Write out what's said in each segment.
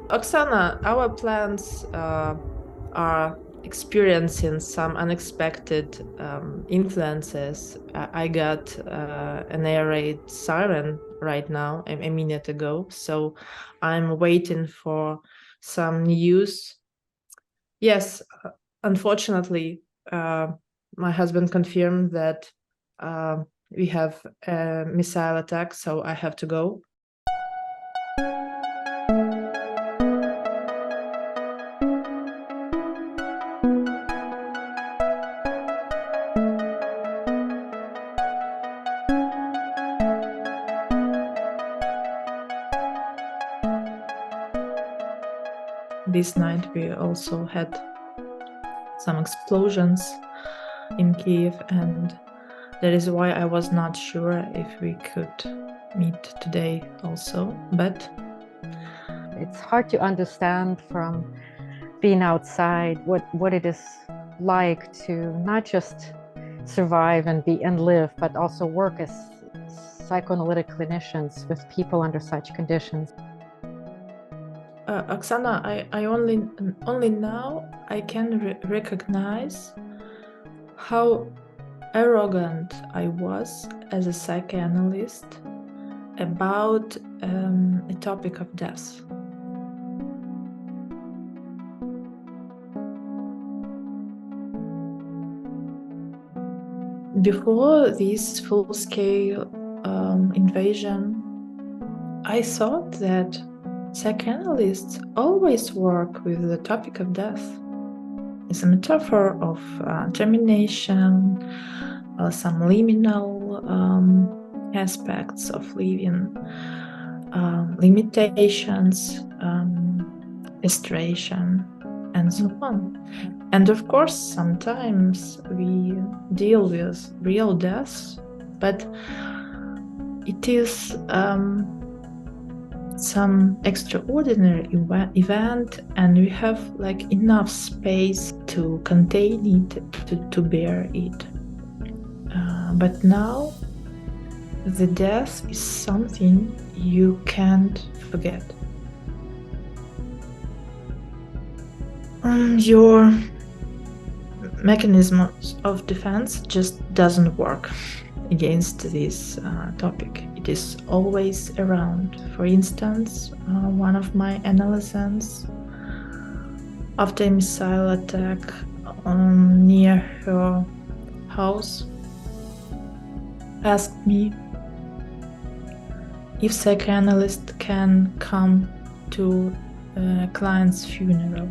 Oksana, our plants are experiencing some unexpected influences. I got an air raid siren right now, a minute ago, so I'm waiting for some news. Yes, unfortunately, my husband confirmed that we have a missile attack, so I have to go. This night we also had some explosions in Kiev, and that is why I was not sure if we could meet today also, but it's hard to understand from being outside what it is like to not just survive and live, but also work as psychoanalytic clinicians with people under such conditions. Oksana, I only now I can recognize how arrogant I was as a psychoanalyst about a topic of death. Before this full-scale invasion, I thought that psychoanalysts always work with the topic of death. It's a metaphor of termination, some liminal aspects of living, limitations, castration, and so on. And of course, sometimes we deal with real death, but it is some extraordinary event, and we have like enough space to contain it, to bear it. But now the death is something you can't forget. Your mechanism of defense just doesn't work against this topic. It is always around. For instance, one of my analysts, after a missile attack near her house, asked me if psychoanalyst can come to a client's funeral.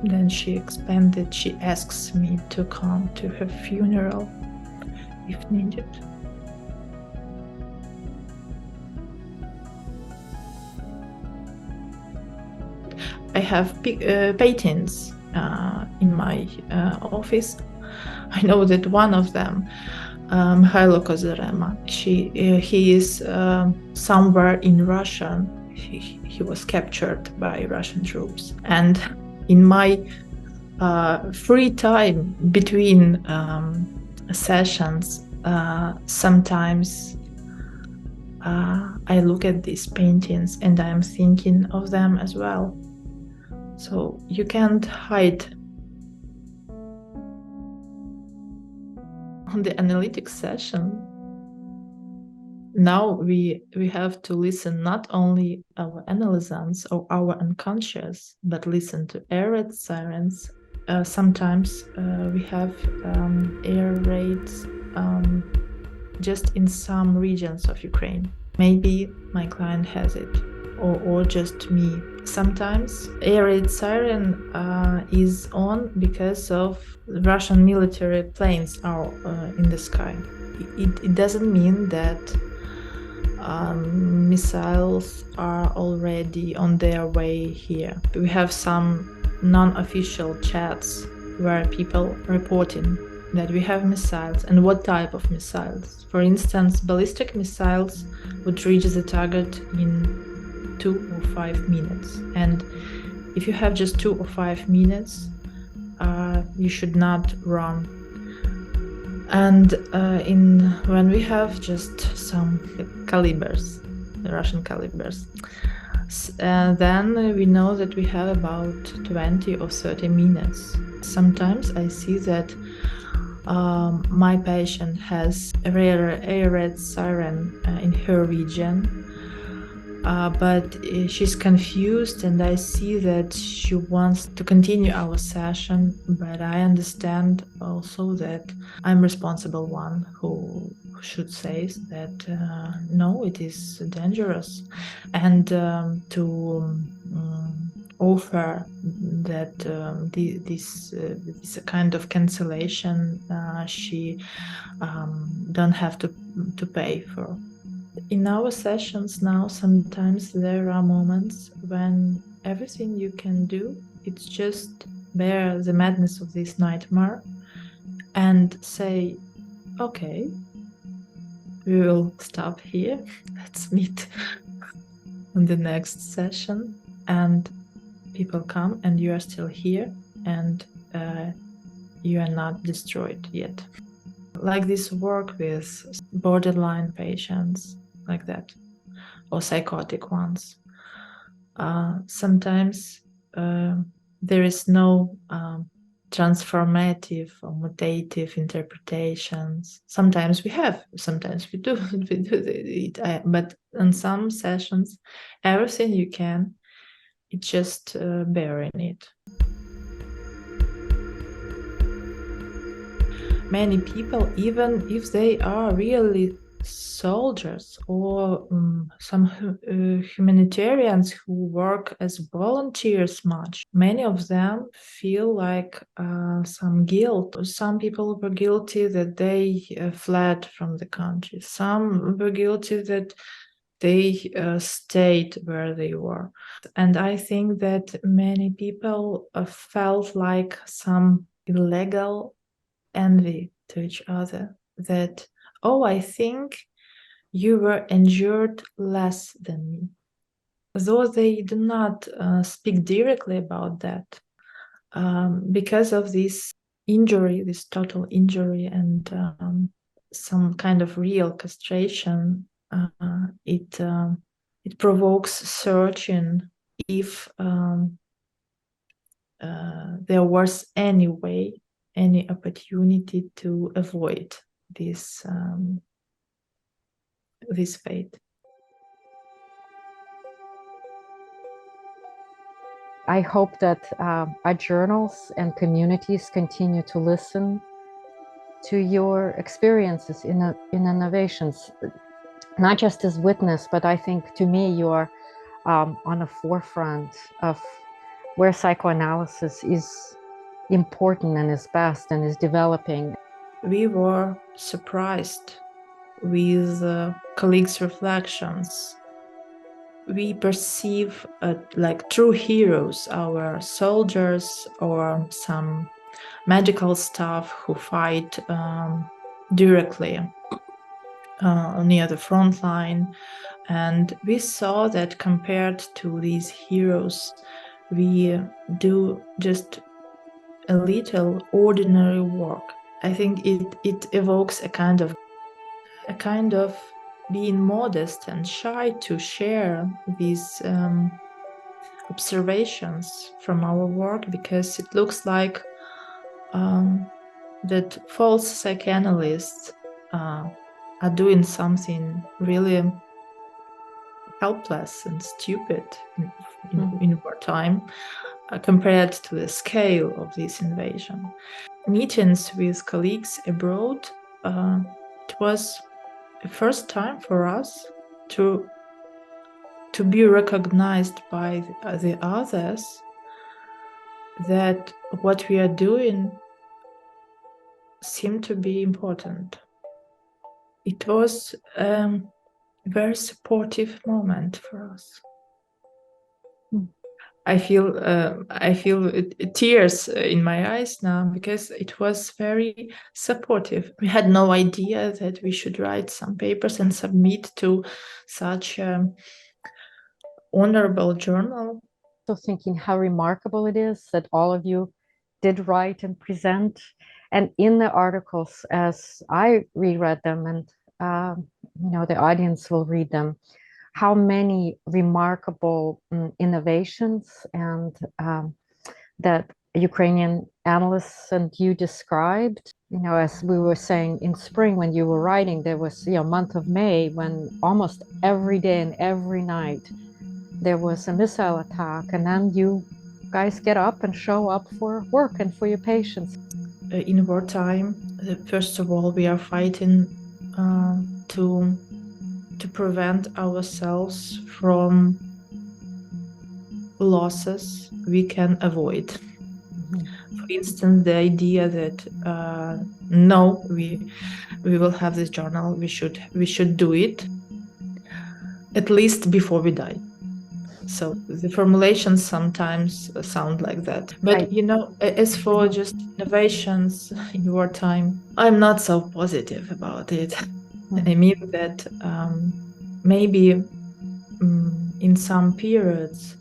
Then she expanded, she asks me to come to her funeral if needed. I have paintings in my office. I know that one of them, Velykodna, he is somewhere in Russia. He was captured by Russian troops. And in my free time between sessions, sometimes I look at these paintings and I'm thinking of them as well. So you can't hide. On the analytic session, now we have to listen not only our analyzants or our unconscious, but listen to air raid sirens. Sometimes we have air raids just in some regions of Ukraine. Maybe my client has it, or just me. Sometimes air raid siren is on because of Russian military planes are in the sky. It doesn't mean that missiles are already on their way here. We have some non-official chats where people reporting that we have missiles and what type of missiles. For instance, ballistic missiles would reach the target in 2 or 5 minutes. And if you have just 2 or 5 minutes, you should not run. And when we have just some calibers, the Russian calibers, Then we know that we have about 20 or 30 minutes. Sometimes I see that my patient has a rare red siren in her region, but she's confused, and I see that she wants to continue our session, but I understand also that I'm responsible one who should say that no, it is dangerous, and to offer that this kind of cancellation she don't have to pay for. In our sessions now, sometimes there are moments when everything you can do, it's just bear the madness of this nightmare and say, okay, we will stop here. Let's meet on the next session. And people come and you are still here and you are not destroyed yet. Like this work with borderline patients, like that, or psychotic ones. Sometimes there is no transformative or mutative interpretations. Sometimes we have, sometimes we do, but in some sessions, everything you can, it's just bearing it. Many people, even if they are really soldiers or some humanitarians who work as volunteers much, many of them feel like some guilt. Some people were guilty that they fled from the country. Some were guilty that they stayed where they were. And I think that many people felt like some illegal envy to each other, that, oh, I think you were injured less than me. Though they do not speak directly about that, because of this injury, this total injury, and some kind of real castration, it provokes searching if there was any way, any opportunity to avoid this fate. I hope that our journals and communities continue to listen to your experiences in innovations, not just as witness, but I think to me you are on the forefront of where psychoanalysis is important and is best and is developing. We were surprised with colleagues' reflections. We perceive like true heroes, our soldiers or some medical staff who fight directly near the front line. And we saw that compared to these heroes, we do just a little ordinary work. I think it evokes a kind of being modest and shy to share these observations from our work, because it looks like that false psychoanalysts are doing something really helpless and stupid in wartime compared to the scale of this invasion. Meetings with colleagues abroad, it was the first time for us to be recognized by the others that what we are doing seemed to be important. It was a very supportive moment for us. I feel tears in my eyes now, because it was very supportive. We had no idea that we should write some papers and submit to such honorable journal. So thinking how remarkable it is that all of you did write and present. And in the articles, as I reread them, and the audience will read them, how many remarkable innovations and that Ukrainian analysts and you described. You know, as we were saying in spring when you were writing, there was, you know, month of May when almost every day and every night there was a missile attack, and then you guys get up and show up for work and for your patients. In wartime, first of all, we are fighting to prevent ourselves from losses we can avoid. For instance, the idea that no, we will have this journal, we should do it at least before we die. So the formulations sometimes sound like that. But Right. you know, as for just innovations in wartime, I'm not so positive about it. I mean that maybe in some periods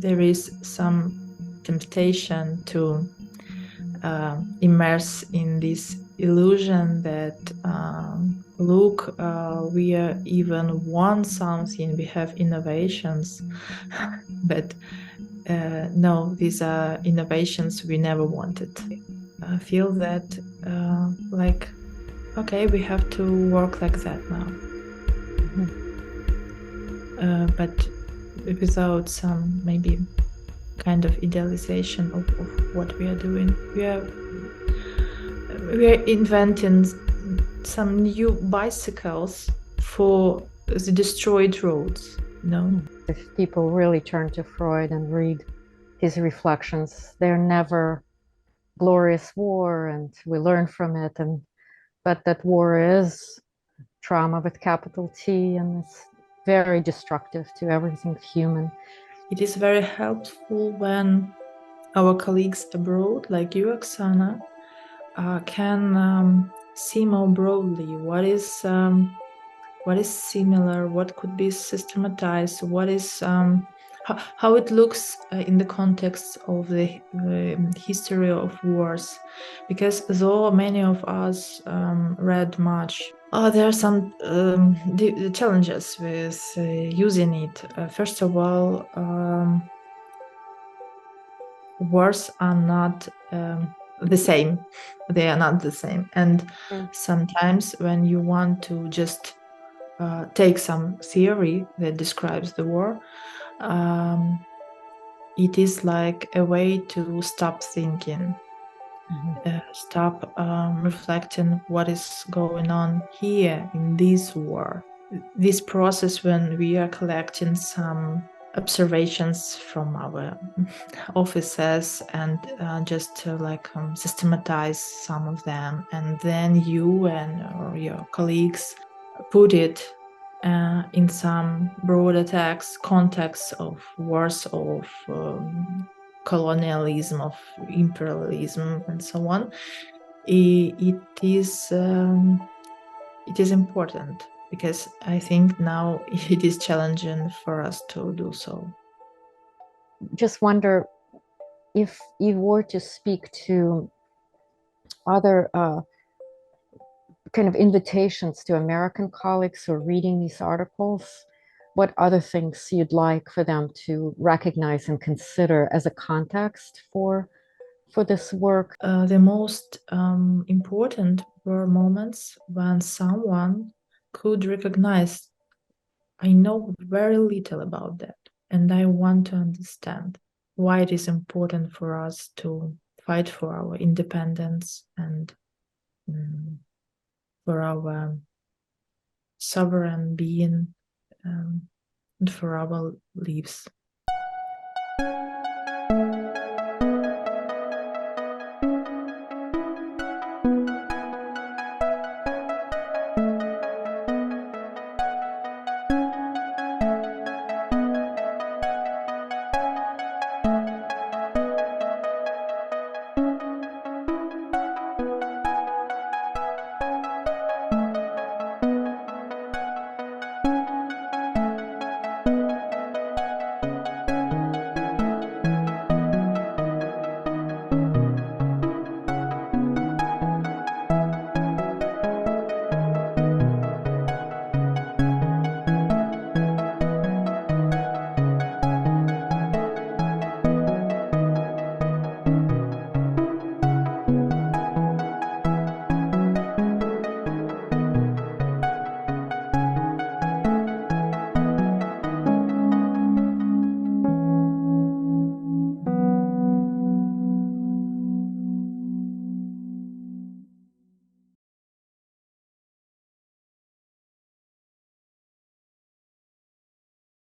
there is some temptation to immerse in this illusion that look, we even want something, we have innovations, but no, these are innovations we never wanted. I feel that like, okay, we have to work like that now. But without some maybe kind of idealization of what we are doing. We are inventing some new bicycles for the destroyed roads, you know? If people really turn to Freud and read his reflections, they're never glorious war and we learn from it, but that war is trauma with capital T, and it's very destructive to everything human. It is very helpful when our colleagues abroad, like you, Oksana, can see more broadly what is similar, what could be systematized, what is how it looks in the context of the history of wars. Because though many of us read much, there are some the challenges with using it. First of all, wars are not the same. They are not the same. And sometimes when you want to just take some theory that describes the war, it is like a way to stop thinking, stop reflecting what is going on here in this war. This process, when we are collecting some observations from our offices and just like systematize some of them, and then you and or your colleagues put it in some broader context of wars, of colonialism, of imperialism, and so on. It is important, because I think now it is challenging for us to do so. Just wonder if you were to speak to other kind of invitations to American colleagues who are reading these articles, what other things you'd like for them to recognize and consider as a context for this work? The most important were moments when someone could recognize, I know very little about that, and I want to understand why it is important for us to fight for our independence and for our sovereign being and for our lives.